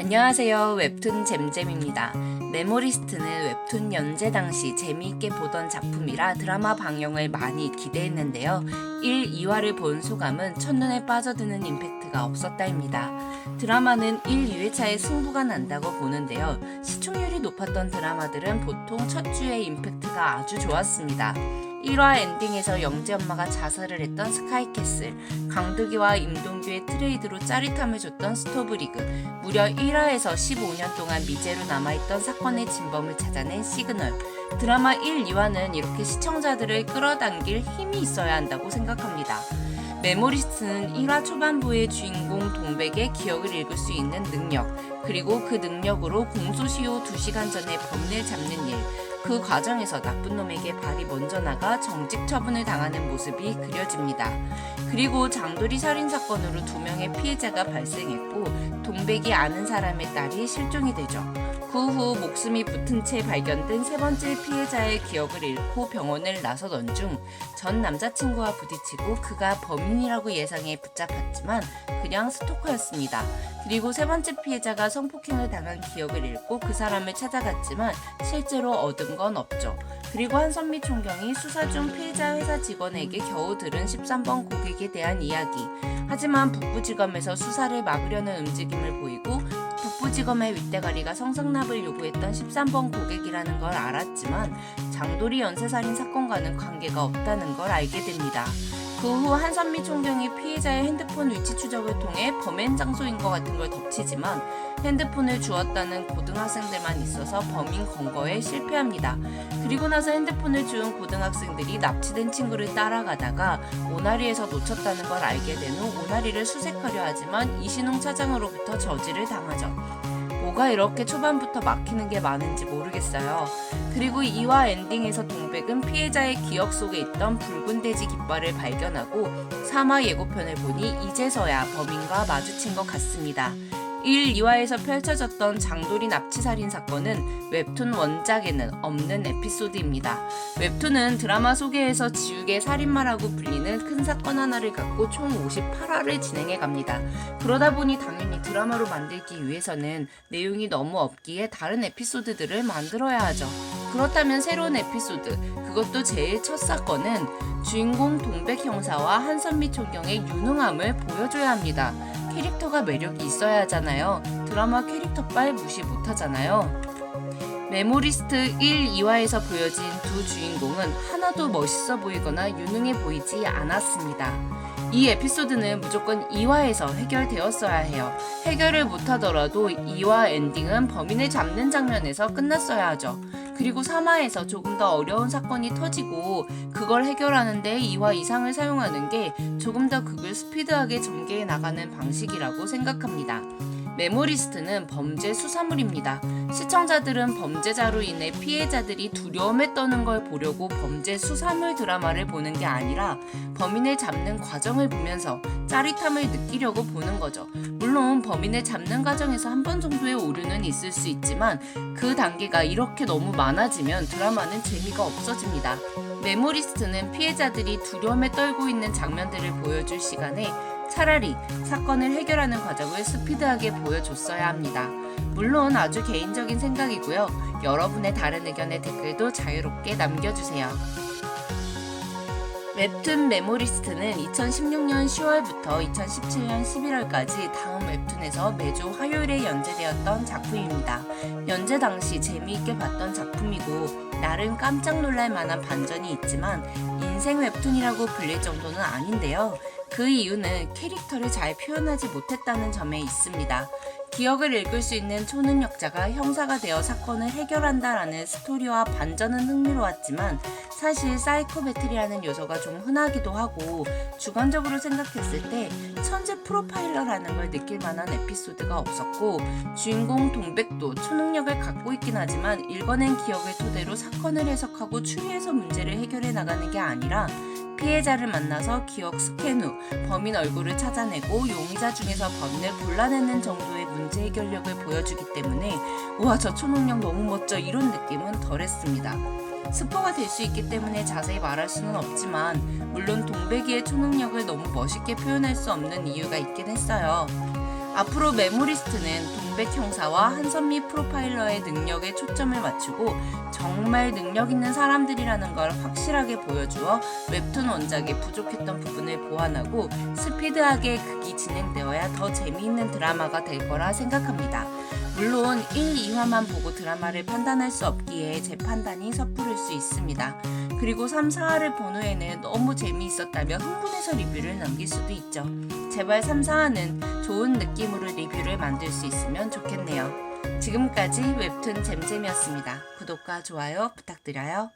안녕하세요. 웹툰 잼잼입니다. 메모리스트는 웹툰 연재 당시 재미있게 보던 작품이라 드라마 방영을 많이 기대했는데요. 1, 2화를 본 소감은 첫눈에 빠져드는 임팩트가 없었다입니다. 드라마는 1, 2회차에 승부가 난다고 보는데요. 시청률이 높았던 드라마들은 보통 첫 주에 임팩트가 아주 좋았습니다. 1화 엔딩에서 영재 엄마가 자살을 했던 스카이캐슬, 강득이와 임동규의 트레이드로 짜릿함을 줬던 스토브리그, 무려 1화에서 15년 동안 미제로 남아있던 사건의 진범을 찾아낸 시그널. 드라마 1, 2화는 이렇게 시청자들을 끌어당길 힘이 있어야 한다고 생각합니다. 메모리스트는 1화 초반부의 주인공 동백의 기억을 읽을 수 있는 능력, 그리고 그 능력으로 공소시효 2시간 전에 범인을 잡는 일, 그 과정에서 나쁜 놈에게 발이 먼저 나가 정직 처분을 당하는 모습이 그려집니다. 그리고 장도리 살인사건으로 2명의 피해자가 발생했고 동백이 아는 사람의 딸이 실종이 되죠. 그 후 목숨이 붙은 채 발견된 세 번째 피해자의 기억을 잃고 병원을 나서던 중 전 남자친구와 부딪히고 그가 범인이라고 예상해 붙잡혔지만 그냥 스토커였습니다. 그리고 세 번째 피해자가 성폭행을 당한 기억을 잃고 그 사람을 찾아갔지만 실제로 얻은 건 없죠. 그리고 한선미 총경이 수사 중 피해자 회사 직원에게 겨우 들은 13번 고객에 대한 이야기. 하지만 북부지검에서 수사를 막으려는 움직임을 보이고 북부지검의 윗대가리가 성상납을 요구했던 13번 고객이라는 걸 알았지만 장도리 연쇄살인 사건과는 관계가 없다는 걸 알게 됩니다. 그 후 한선미 총경이 피해자의 핸드폰 위치 추적을 통해 범행 장소인 것 같은 걸 덮치지만 핸드폰을 주었다는 고등학생들만 있어서 범인 검거에 실패합니다. 그리고 나서 핸드폰을 주운 고등학생들이 납치된 친구를 따라가다가 오나리에서 놓쳤다는 걸 알게 된 후 오나리를 수색하려 하지만 이신웅 차장으로부터 저지를 당하죠. 뭐가 이렇게 초반부터 막히는 게 많은지 모르겠어요. 그리고 2화 엔딩에서 동백은 피해자의 기억 속에 있던 붉은 돼지 깃발을 발견하고 3화 예고편을 보니 이제서야 범인과 마주친 것 같습니다. 1, 2화에서 펼쳐졌던 장도리 납치살인 사건은 웹툰 원작에는 없는 에피소드입니다. 웹툰은 드라마 소개에서 지우개 살인마라고 불리는 큰 사건 하나를 갖고 총 58화를 진행해 갑니다. 그러다 보니 당연히 드라마로 만들기 위해서는 내용이 너무 없기에 다른 에피소드들을 만들어야 하죠. 그렇다면 새로운 에피소드, 그것도 제일 첫 사건은 주인공 동백 형사와 한선미 총경의 유능함을 보여줘야 합니다. 캐릭터가 매력이 있어야 하잖아요. 드라마 캐릭터빨 무시 못하잖아요. 메모리스트 1, 2화에서 보여진 두 주인공은 하나도 멋있어 보이거나 유능해 보이지 않았습니다. 이 에피소드는 무조건 2화에서 해결되었어야 해요. 해결을 못하더라도 2화 엔딩은 범인을 잡는 장면에서 끝났어야 하죠. 그리고 3화에서 조금 더 어려운 사건이 터지고 그걸 해결하는데 2화 이상을 사용하는 게 조금 더 극을 스피드하게 전개해 나가는 방식이라고 생각합니다. 메모리스트는 범죄 수사물입니다. 시청자들은 범죄자로 인해 피해자들이 두려움에 떠는 걸 보려고 범죄 수사물 드라마를 보는 게 아니라 범인을 잡는 과정을 보면서 짜릿함을 느끼려고 보는 거죠. 물론 범인을 잡는 과정에서 한 번 정도의 오류는 있을 수 있지만 그 단계가 이렇게 너무 많아지면 드라마는 재미가 없어집니다. 메모리스트는 피해자들이 두려움에 떨고 있는 장면들을 보여줄 시간에 차라리 사건을 해결하는 과정을 스피드하게 보여줬어야 합니다. 물론 아주 개인적인 생각이고요. 여러분의 다른 의견의 댓글도 자유롭게 남겨주세요. 웹툰 메모리스트는 2016년 10월부터 2017년 11월까지 다음 웹툰에서 매주 화요일에 연재되었던 작품입니다. 연재 당시 재미있게 봤던 작품이고 나름 깜짝 놀랄 만한 반전이 있지만 인생 웹툰이라고 불릴 정도는 아닌데요. 그 이유는 캐릭터를 잘 표현하지 못했다는 점에 있습니다. 기억을 읽을 수 있는 초능력자가 형사가 되어 사건을 해결한다라는 스토리와 반전은 흥미로웠지만 사실 사이코배틀이라는 요소가 좀 흔하기도 하고 주관적으로 생각했을 때 천재 프로파일러라는 걸 느낄 만한 에피소드가 없었고 주인공 동백도 초능력을 갖고 있긴 하지만 읽어낸 기억을 토대로 사건을 해석하고 추리해서 문제를 해결해 나가는 게 아니라 피해자를 만나서 기억 스캔 후 범인 얼굴을 찾아내고 용의자 중에서 범인을 골라내는 정도의 문제 해결력을 보여주기 때문에 우와 저 초능력 너무 멋져 이런 느낌은 덜했습니다. 스포가 될 수 있기 때문에 자세히 말할 수는 없지만 물론 동백이의 초능력을 너무 멋있게 표현할 수 없는 이유가 있긴 했어요. 앞으로 메모리스트는 동백 형사와 한선미 프로파일러의 능력에 초점을 맞추고 정말 능력 있는 사람들이라는 걸 확실하게 보여주어 웹툰 원작에 부족했던 부분을 보완하고 스피드하게 극이 진행되어야 더 재미있는 드라마가 될 거라 생각합니다. 물론 1, 2화만 보고 드라마를 판단할 수 없기에 제 판단이 섣부를 수 있습니다. 그리고 3, 4화를 본 후에는 너무 재미있었다며 흥분해서 리뷰를 남길 수도 있죠. 제발 3, 4화는 좋은 느낌으로 리뷰를 만들 수 있으면 좋겠네요. 지금까지 웹툰 잼잼이었습니다. 구독과 좋아요 부탁드려요.